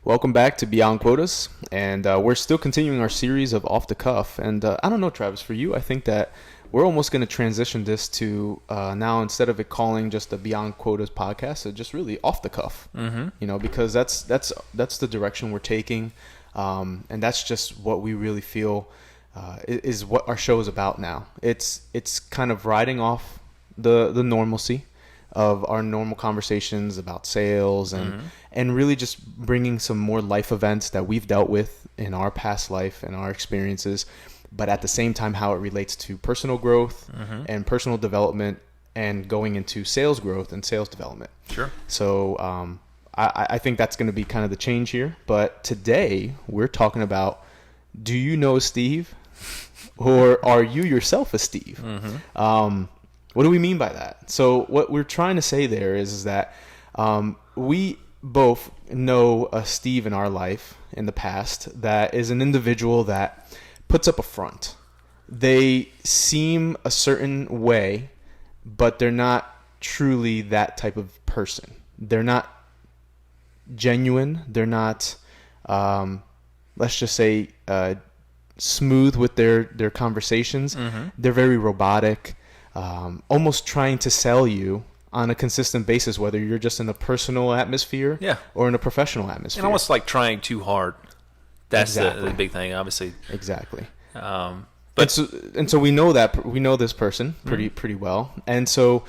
Welcome back to Beyond Quotas, and we're still continuing our series of Off the Cuff. And I don't know, Travis, for you, I think that we're almost going to transition this to now, instead of it calling just a Beyond Quotas podcast, it's just really off the cuff. Mm-hmm. You know, because that's the direction we're taking, and that's just what we really feel is what our show is about now. It's kind of riding off the normalcy of our normal conversations about sales and really just bringing some more life events that we've dealt with in our past life and our experiences, but at the same time how it relates to personal growth and personal development and going into sales growth and sales development. Sure. So I think that's going to be kind of the change here. But today we're talking about, do you know Steve, or are you yourself a Steve? What do we mean by that? So what we're trying to say there is that we both know a Steve in our life in the past that is an individual that puts up a front. They seem a certain way, but they're not truly that type of person. They're not genuine. They're not, let's just say, smooth with their conversations. They're very robotic. Almost trying to sell you on a consistent basis, whether you're just in a personal atmosphere or in a professional atmosphere. And almost like trying too hard. That's Exactly. the big thing, obviously. Exactly. But and so we know this person pretty well, and so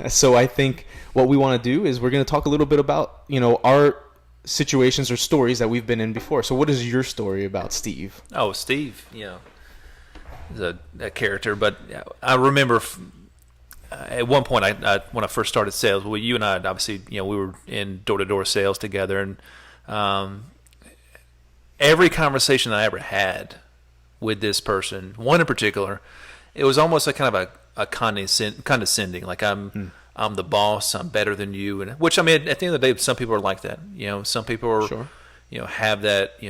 so I think what we want to do is we're going to talk a little bit about our situations or stories that we've been in before. So what is your story about Steve? oh, Steve, is a character. But I remember at one point, I when I first started sales, well, you and I obviously, we were in door-to-door sales together, and every conversation I ever had with this person, one in particular, it was almost a kind of a condescending, like I'm the boss, I'm better than you, and which, I mean, at the end of the day, some people are like that. Some people are, Sure. have that,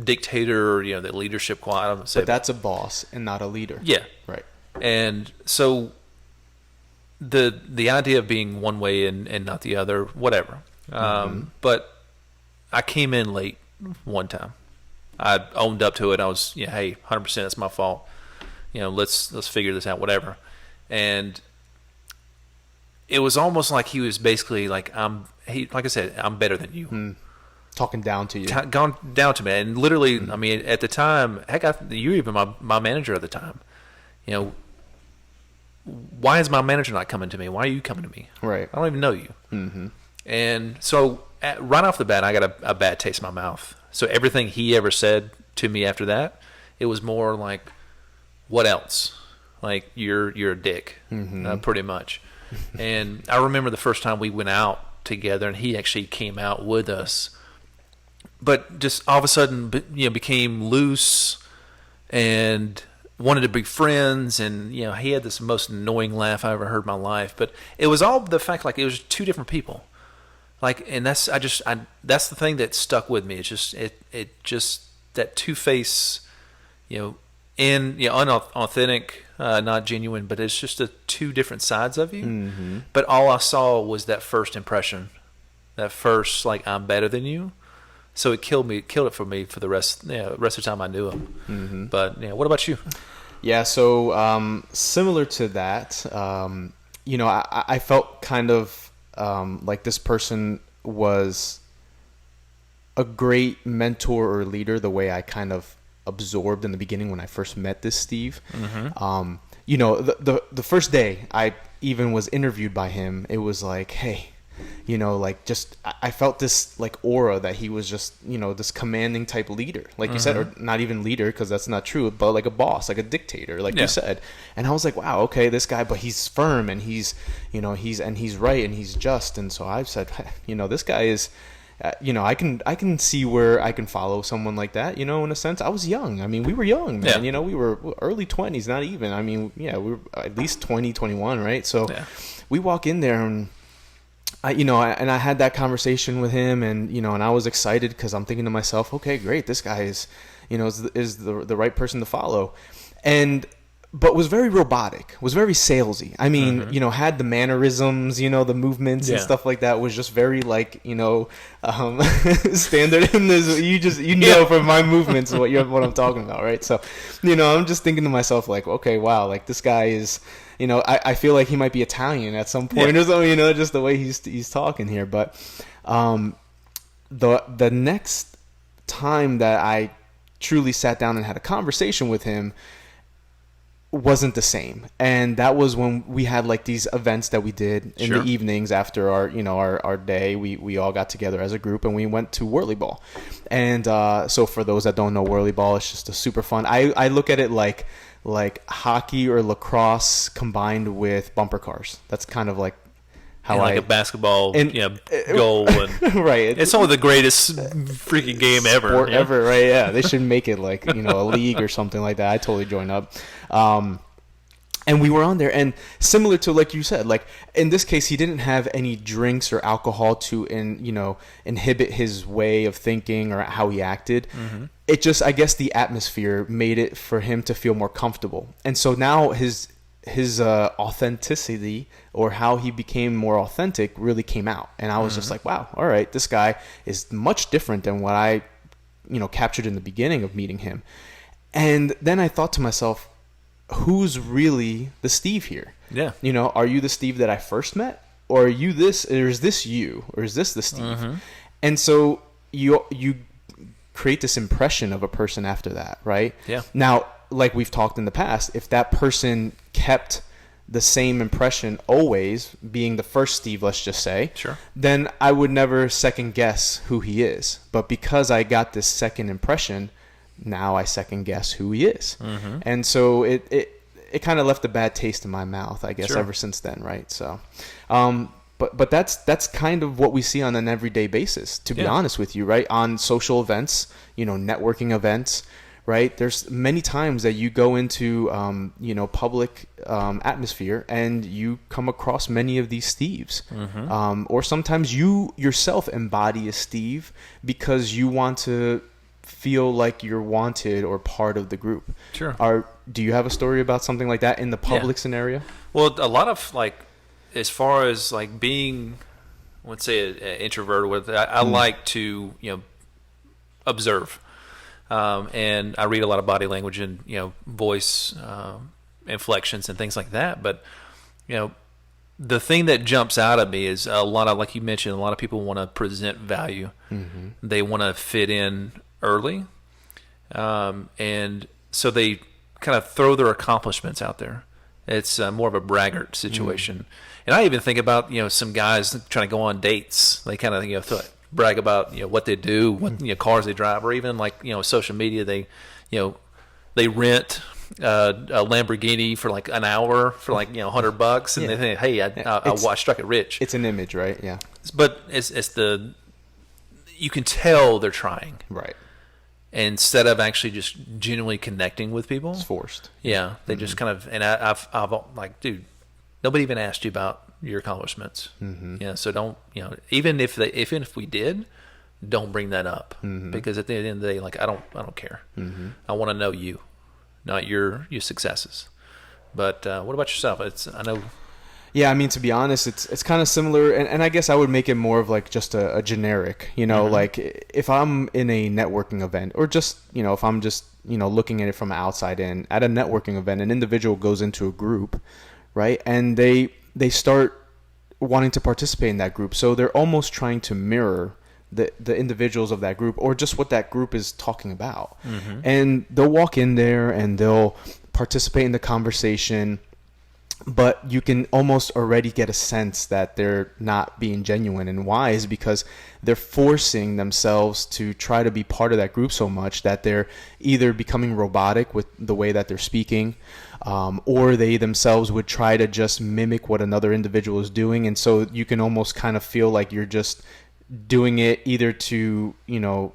dictator, that leadership quality. But that's a boss and not a leader. Yeah. Right. And so the idea of being one way and not the other, whatever. But I came in late one time. I owned up to it. I was, hey, 100%, that's my fault. Let's figure this out, whatever. And it was almost like he was basically like, like I said, I'm better than you. Talking down to you. Gone down to me. And literally, I mean, at the time, heck, you were even my manager at the time. Why is my manager not coming to me? Why are you coming to me? Right. I don't even know you. And so right off the bat, I got a bad taste in my mouth. So everything he ever said to me after that, it was more like, what else? Like, you're a dick, pretty much. And I remember the first time we went out together, and he actually came out with us. But just all of a sudden, became loose and wanted to be friends. And, he had this most annoying laugh I ever heard in my life. But it was all the fact, like, it was two different people. Like, and that's the thing that stuck with me. It's just, it just, that two-face, unauthentic, not genuine, but it's just the two different sides of you. But all I saw was that first impression, that first, like, I'm better than you. So it killed it for me for the rest of the time I knew him. But what about you? Yeah, so similar to that, I felt kind of like this person was a great mentor or leader, the way I kind of absorbed in the beginning when I first met this Steve. The first day I even was interviewed by him, it was like, hey, I felt this like aura that he was just, this commanding type leader, like you said, or not even leader, because that's not true, but like a boss, like a dictator, like you said. And I was like, wow, okay, this guy, but he's firm and he's right and he's just. And so I've said, this guy is, I can see where I can follow someone like that, in a sense. I was young. I mean, we were young, man. We were early 20s, not even. I mean, we were at least 20, 21, right? So we walk in there and I had that conversation with him, and and I was excited because I'm thinking to myself, okay, great, this guy is the right person to follow. And but was very robotic, was very salesy. I mean, you know, had the mannerisms, you know, the movements and stuff like that, was just very like, you know, standard in this. You know from my movements what I'm talking about, right? So, you know, I'm just thinking to myself like, okay, wow, like this guy is, you know, I feel like he might be Italian at some point or something, you know, just the way he's talking here. But the next time that I truly sat down and had a conversation with him wasn't the same, and that was when we had like these events that we did in the evenings after our day. We all got together as a group and we went to Whirly Ball. And so for those that don't know, Whirly Ball is just a super fun, I look at it like hockey or lacrosse combined with bumper cars. That's kind of like how a basketball goal, and right. It's one of the greatest freaking game ever. Sport ever, right? Yeah, they should make it like, you know, a league or something like that. I totally join up. And we were on there, and similar to like you said, like in this case, he didn't have any drinks or alcohol to inhibit his way of thinking or how he acted. It just, I guess, the atmosphere made it for him to feel more comfortable, and so now his authenticity, or how he became more authentic, really came out. And I was just like, wow, all right, this guy is much different than what I, you know, captured in the beginning of meeting him. And then I thought to myself, who's really the Steve here? Yeah. You know, are you the Steve that I first met? Or are you this, or is this you? Or is this the Steve? And so you create this impression of a person after that, right? Yeah. Now, like we've talked in the past, if that person kept the same impression always, being the first Steve, let's just say, then I would never second guess who he is. But because I got this second impression, now I second guess who he is. And so it kind of left a bad taste in my mouth, I guess, ever since then, right? So but that's kind of what we see on an everyday basis, to be honest with you, right? On social events, you know, networking events, right? There's many times that you go into, public atmosphere and you come across many of these Steves. Or sometimes you yourself embody a Steve because you want to feel like you're wanted or part of the group. Do you have a story about something like that in the public scenario? Well, a lot of like, as far as like being, let's say, an introvert, I like to, you know, observe. And I read a lot of body language and, you know, voice inflections and things like that. But, you know, the thing that jumps out at me is a lot of, like you mentioned, a lot of people want to present value. They want to fit in early. And so they kind of throw their accomplishments out there. It's more of a braggart situation. And I even think about, you know, some guys trying to go on dates. They kind of, you know, brag about, you know, what they do, what, you know, cars they drive, or even like, you know, social media, they rent a Lamborghini for like an hour for like, you know, $100, and they think, hey, I struck it rich. It's an image, right? Yeah. But you can tell they're trying, right? Instead of actually just genuinely connecting with people. It's forced. Yeah, they just kind of, and I've like, dude, nobody even asked you about your accomplishments. Yeah, so don't, you know, even if we did, don't bring that up, because at the end of the day, like, I don't care. I want to know you, not your successes. But what about yourself? I know. Yeah, I mean, to be honest, it's kind of similar, and I guess I would make it more of like just a generic, you know, like if I'm in a networking event, or just, you know, if I'm just, you know, looking at it from outside in, at a networking event, an individual goes into a group, right, and they start wanting to participate in that group, so they're almost trying to mirror the individuals of that group, or just what that group is talking about, and they'll walk in there and they'll participate in the conversation. But you can almost already get a sense that they're not being genuine. And why is because they're forcing themselves to try to be part of that group so much that they're either becoming robotic with the way that they're speaking, or they themselves would try to just mimic what another individual is doing. And so you can almost kind of feel like you're just doing it either to, you know,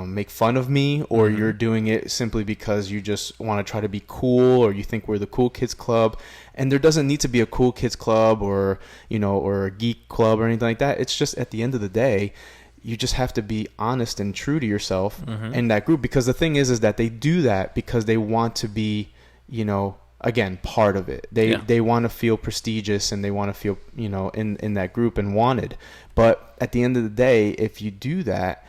make fun of me, or you're doing it simply because you just want to try to be cool, or you think we're the cool kids club. And there doesn't need to be a cool kids club, or, you know, or a geek club or anything like that. It's just, at the end of the day, you just have to be honest and true to yourself in that group. Because the thing is that they do that because they want to be, you know, again, part of it. They want to feel prestigious, and they want to feel, in that group and wanted. But at the end of the day, if you do that,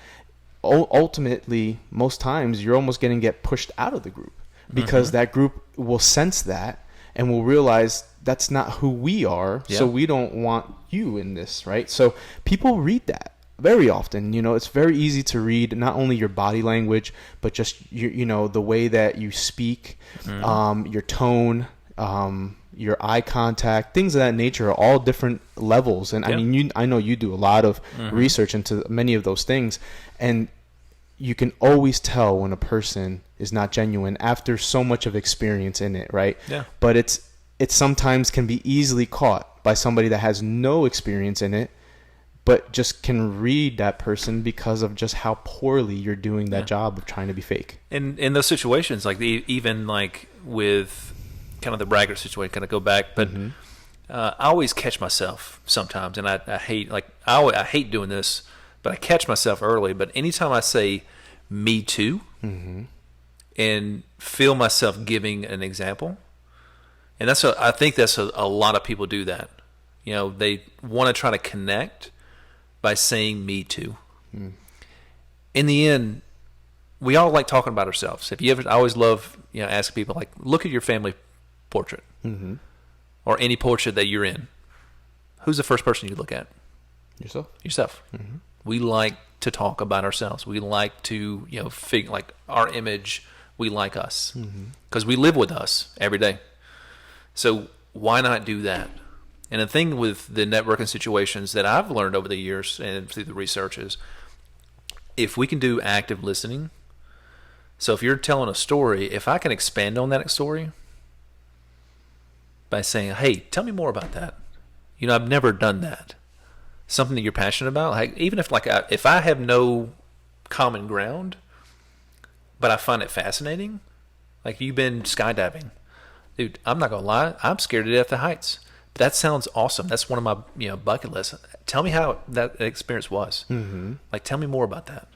ultimately, most times you're almost going to get pushed out of the group, because that group will sense that and will realize that's not who we are. Yeah. So we don't want you in this, right? So people read that very often. It's very easy to read not only your body language, but just the way that you speak, your tone, your eye contact, things of that nature are all different levels. And I know you do a lot of research into many of those things, and you can always tell when a person is not genuine after so much of experience in it, right? Yeah. But it sometimes can be easily caught by somebody that has no experience in it, but just can read that person because of just how poorly you're doing that job of trying to be fake. And in those situations, like even like with kind of the braggart situation, kind of go back, but I always catch myself sometimes, and I hate I hate doing this, but I catch myself early. But anytime I say "me too" and feel myself giving an example, and I think that's a lot of people do that. They want to try to connect by saying "me too." In the end, we all like talking about ourselves. I always love asking people, like, look at your family portrait or any portrait that you're in. Who's the first person you look at? Yourself. We like to talk about ourselves. We like to figure like our image. We like us because we live with us every day. So why not do that? And the thing with the networking situations that I've learned over the years and through the research is, if we can do active listening, so if you're telling a story, if I can expand on that story by saying, hey, tell me more about that. I've never done that. Something that you're passionate about. Like, even if I have no common ground, but I find it fascinating, like you've been skydiving. Dude, I'm not going to lie. I'm scared to death of heights. That sounds awesome. That's one of my bucket lists. Tell me how that experience was. Like, tell me more about that,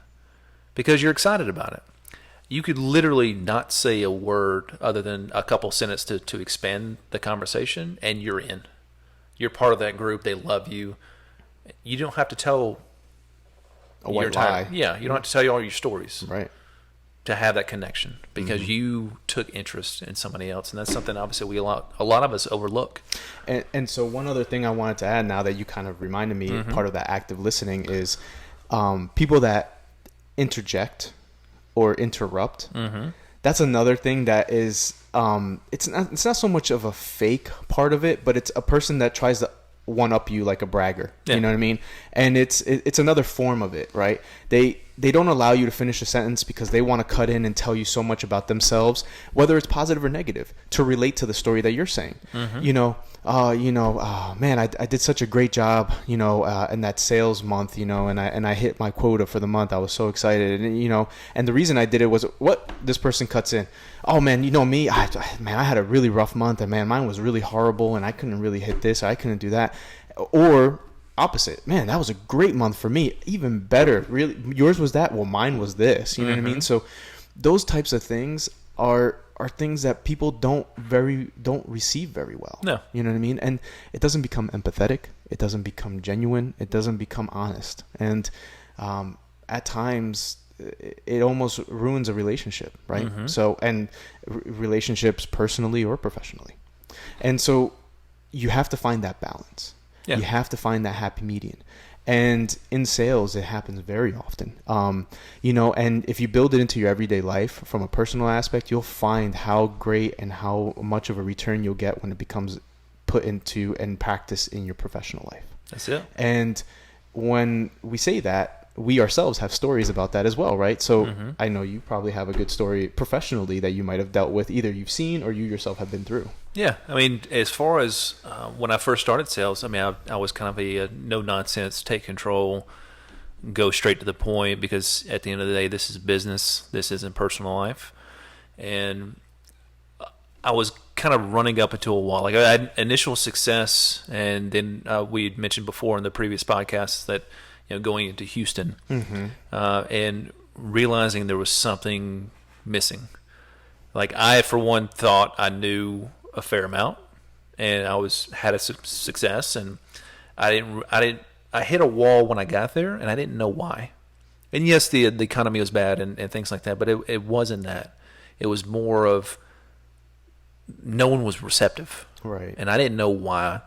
because you're excited about it. You could literally not say a word other than a couple sentences to expand the conversation, and you're in. You're part of that group. They love you. You don't have to tell a white lie. Yeah, you don't have to tell all your stories. Right. To have that connection, because you took interest in somebody else, and that's something obviously a lot of us overlook. And so one other thing I wanted to add, now that you kind of reminded me, part of that active listening is people that interject or interrupt. That's another thing that is it's not so much of a fake part of it, but it's a person that tries to one up you like a bragger. You know what I mean? And it's another form of it, right? They don't allow you to finish a sentence because they want to cut in and tell you so much about themselves, whether it's positive or negative, to relate to the story that you're saying. Man, I did such a great job, in that sales month, and I hit my quota for the month. I was so excited, and the reason I did it was what this person cuts in. Oh man, me, I had a really rough month, and man, mine was really horrible, and I couldn't really hit this, I couldn't do that. Or opposite, man, that was a great month for me, even better. Really, yours was that, well, mine was this. You know what I mean? So those types of things are things that people don't receive very well. No. You know what I mean? And it doesn't become empathetic. It doesn't become genuine. It doesn't become honest. And at times it almost ruins a relationship, right? So, and relationships personally or professionally. And so you have to find that balance. Yeah. You have to find that happy median. And in sales, it happens very often. And if you build it into your everyday life from a personal aspect, you'll find how great and how much of a return you'll get when it becomes put into and practice in your professional life. That's it. And when we say that, we ourselves have stories about that as well, right? So I know you probably have a good story professionally that you might have dealt with, either you've seen or you yourself have been through. Yeah, I mean, as far as when I first started sales, I mean, I was kind of a no-nonsense, take control, go straight to the point, because at the end of the day, this is business. This isn't personal life. And I was kind of running up into a wall. Like, I had initial success, and then we had mentioned before in the previous podcast that going into Houston and realizing there was something missing. Like, I, for one, thought I knew a fair amount, and had a success, and I hit a wall when I got there, and I didn't know why. And yes, the economy was bad and things like that, but it wasn't that. It was more of no one was receptive, Right. and I didn't know why.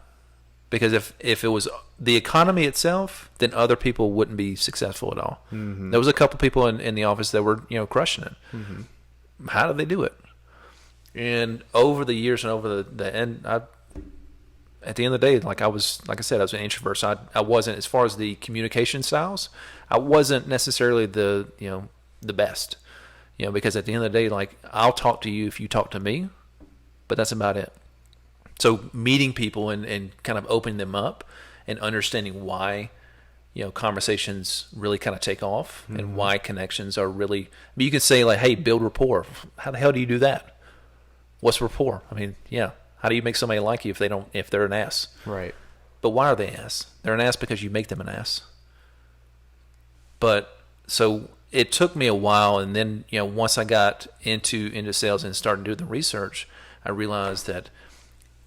Because if it was the economy itself, then other people wouldn't be successful at all. Mm-hmm. There was a couple people in the office that were crushing it. Mm-hmm. How did they do it? And over the years and over the end, at the end of the day, like I said, I was an introvert. So I wasn't, as far as the communication styles, I wasn't necessarily the best. Because at the end of the day, like I'll talk to you if you talk to me, but that's about it. So meeting people and kind of opening them up and understanding why, conversations really kind of take off and why connections are really, you can say like, hey, build rapport. How the hell do you do that? What's rapport? I mean, yeah. How do you make somebody like you if they're an ass? Right. But why are they an ass? They're an ass because you make them an ass. But so it took me a while. And then, once I got into sales and started doing the research, I realized that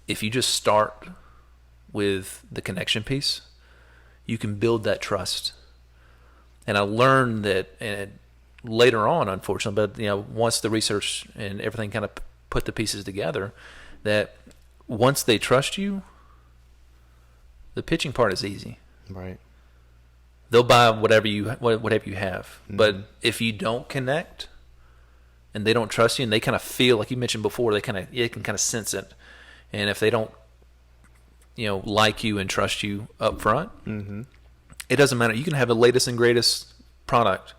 if you just start with the connection piece, you can build that trust. And I learned that, and later on, unfortunately, but once the research and everything kind of put the pieces together, that once they trust you, the pitching part is easy. Right. They'll buy whatever you have. Mm-hmm. But if you don't connect, and they don't trust you, and they kind of feel like you mentioned before, they can kind of sense it. And if they don't, like you and trust you up front, it doesn't matter. You can have the latest and greatest product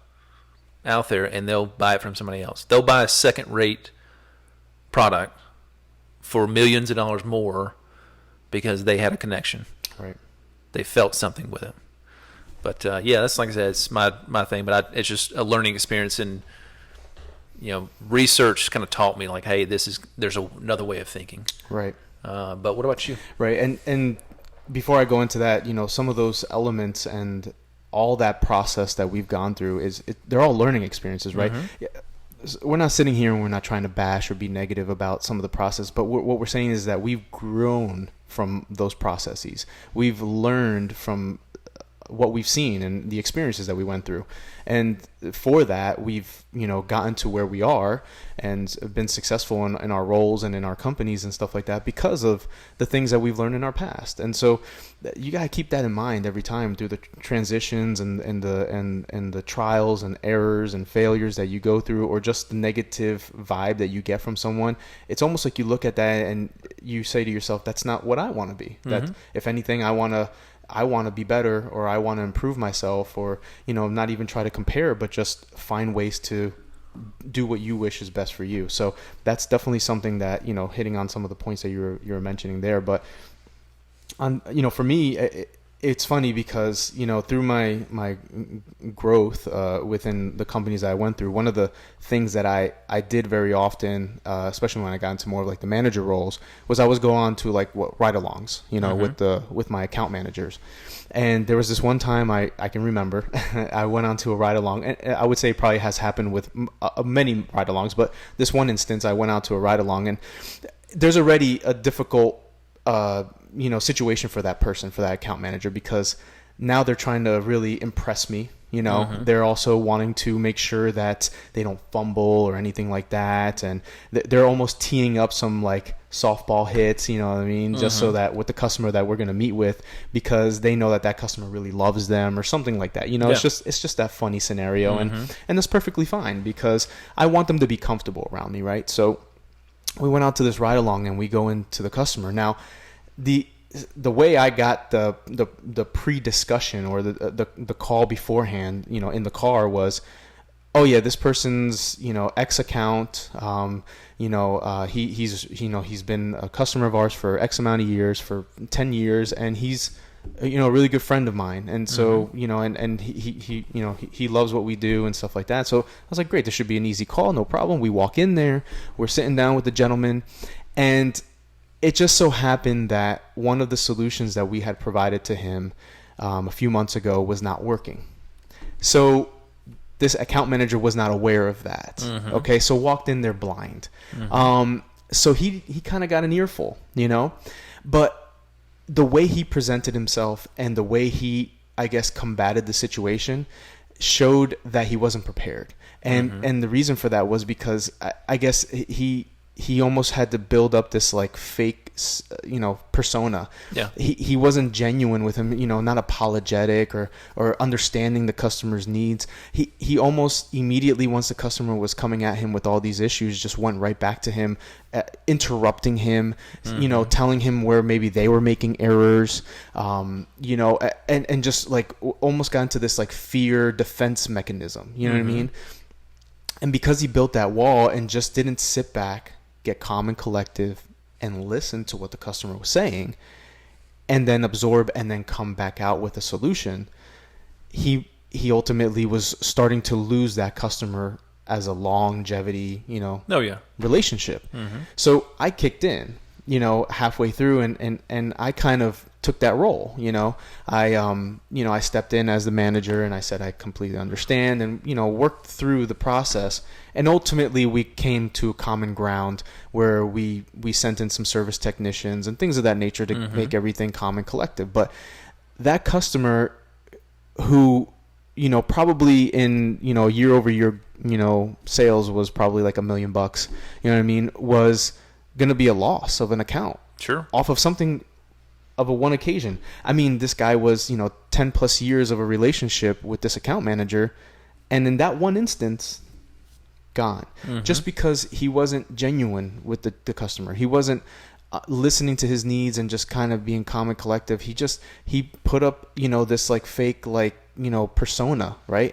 out there, and they'll buy it from somebody else. They'll buy a second-rate product for millions of dollars more because they had a connection. Right. They felt something with it. But that's, like I said, it's my thing. But it's just a learning experience, and research kind of taught me like, hey, there's another way of thinking. Right. But what about you? Right. And before I go into that, some of those elements and all that process that we've gone through they're all learning experiences, right? Mm-hmm. We're not sitting here and we're not trying to bash or be negative about some of the process, but what we're saying is that we've grown from those processes. We've learned from what we've seen and the experiences that we went through. And for that, we've, gotten to where we are and been successful in our roles and in our companies and stuff like that because of the things that we've learned in our past. And so you got to keep that in mind every time through the transitions and the trials and errors and failures that you go through, or just the negative vibe that you get from someone. It's almost like you look at that and you say to yourself, that's not what I want to be. Mm-hmm. That if anything, I want to be better, or I want to improve myself, or, not even try to compare, but just find ways to do what you wish is best for you. So that's definitely something that, hitting on some of the points that you were mentioning there. But for me, it's funny because, through my growth within the companies that I went through, one of the things that I did very often, especially when I got into more of like the manager roles, was I was go on to like ride-alongs, with my account managers. And there was this one time I can remember I went on to a ride-along, and I would say it probably has happened with many ride-alongs, but this one instance I went out to a ride-along, and there's already a difficult situation for that person, for that account manager, because now they're trying to really impress me. They're also wanting to make sure that they don't fumble or anything like that. And they're almost teeing up some like softball hits, just so that with the customer that we're going to meet with, because they know that customer really loves them or something like that. It's just that funny scenario. And that's perfectly fine because I want them to be comfortable around me. Right. So we went out to this ride along and we go into the customer. Now, the way I got the pre-discussion or the call beforehand, in the car was, oh yeah, this person's X account, he's been a customer of ours for X amount of years, for 10 years, and he's a really good friend of mine, and so and he loves what we do and stuff like that. So I was like, great, this should be an easy call, no problem. We walk in there, we're sitting down with the gentleman, and it just so happened that one of the solutions that we had provided to him a few months ago was not working. So this account manager was not aware of that. Okay, so walked in there blind. So he kind of got an earful, but the way he presented himself and the way he, I guess, combated the situation showed that he wasn't prepared. And the reason for that was because I guess he almost had to build up this like fake, persona. Yeah. He wasn't genuine with him, not apologetic or understanding the customer's needs. He almost immediately, once the customer was coming at him with all these issues, just went right back to him, interrupting him, telling him where maybe they were making errors, and just like almost got into this like fear defense mechanism. You know what I mean? And because he built that wall and just didn't sit back, get calm and collective, and listen to what the customer was saying, and then absorb and then come back out with a solution, he ultimately was starting to lose that customer as a longevity, relationship. So I kicked in, halfway through, and I kind of took that role. I stepped in as the manager, and I said I completely understand, and worked through the process, and ultimately we came to a common ground where we sent in some service technicians and things of that nature to make everything calm and collective. But that customer who probably in year over year sales was probably like $1 million, was going to be a loss of an account, sure, off of something of a one occasion. I mean, this guy was 10 plus years of a relationship with this account manager, and in that one instance, gone, just because he wasn't genuine with the customer. He wasn't listening to his needs and just kind of being calm and collective. He put up this like fake persona, right?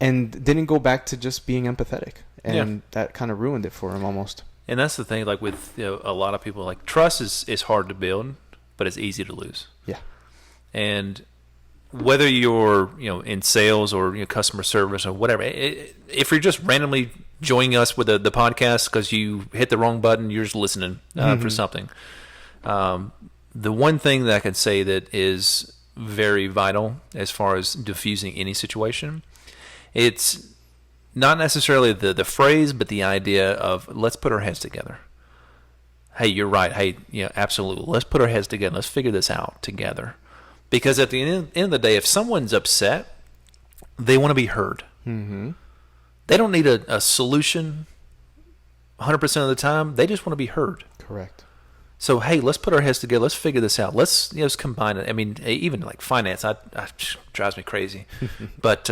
And didn't go back to just being empathetic, and that kind of ruined it for him almost. And that's the thing, like with a lot of people, like trust is hard to build, but it's easy to lose. Yeah. And whether you're in sales or customer service or whatever, if you're just randomly joining us with the podcast because you hit the wrong button, you're just listening for something. The one thing that I can say that is very vital as far as diffusing any situation, it's not necessarily the phrase, but the idea of let's put our heads together. Hey, you're right. Hey, absolutely. Let's put our heads together. Let's figure this out together. Because at the end of the day, if someone's upset, they want to be heard. They don't need a solution 100% of the time. They just want to be heard. Correct. So, hey, let's put our heads together. Let's figure this out. Let's just combine it. I mean, even like finance, drives me crazy. But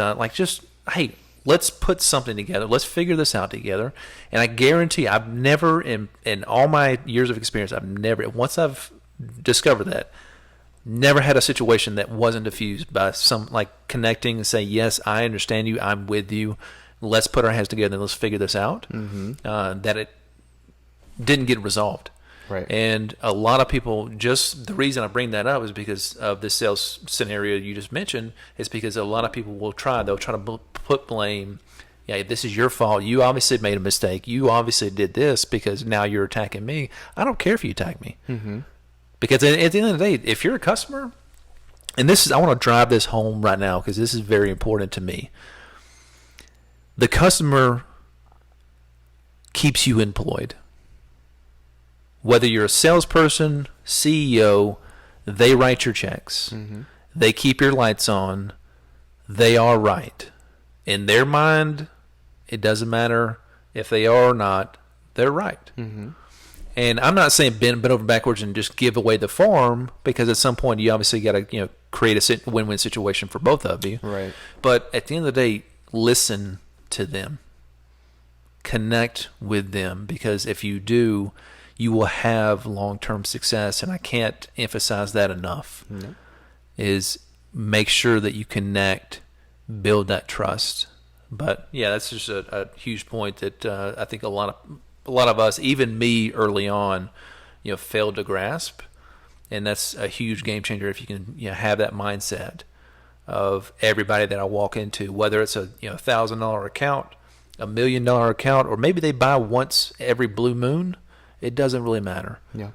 hey, let's put something together. Let's figure this out together. And I guarantee I've never, in all my years of experience, once I've discovered that, never had a situation that wasn't diffused by some like connecting and say, yes, I understand you. I'm with you. Let's put our heads together and let's figure this out. That it didn't get resolved. Right. And a lot of people, just the reason I bring that up is because of the sales scenario you just mentioned, is because a lot of people they'll try to put blame. Yeah, this is your fault. You obviously made a mistake. You obviously did this because now you're attacking me. I don't care if you attack me. Because at the end of the day, if you're a customer, and I want to drive this home right now because this is very important to me. The customer keeps you employed. Whether you're a salesperson, CEO, they write your checks. They keep your lights on. They are right. In their mind, it doesn't matter if they are or not, they're right. And I'm not saying bend over backwards and just give away the farm, because at some point you obviously got to create a win-win situation for both of you. Right. But at the end of the day, listen to them. Connect with them, because if you do, you will have long-term success. And I can't emphasize that enough. Is make sure that you connect, build that trust. But yeah, that's just a huge point that I think a lot of us, even me early on, failed to grasp. And that's a huge game changer if you can have that mindset of everybody that I walk into, whether it's a $1,000 account, $1 million account, or maybe they buy once every blue moon. It doesn't really matter. Yeah.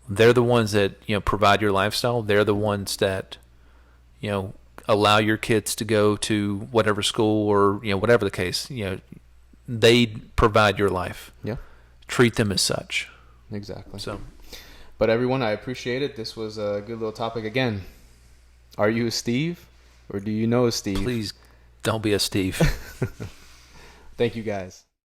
They're the ones that provide your lifestyle. They're the ones that allow your kids to go to whatever school or whatever the case. They provide your life. Yeah. treat them as such. Exactly. So, But everyone, I appreciate it. This was a good little topic. Again, are you a Steve or do you know a Steve? please don't be a Steve. Thank you guys.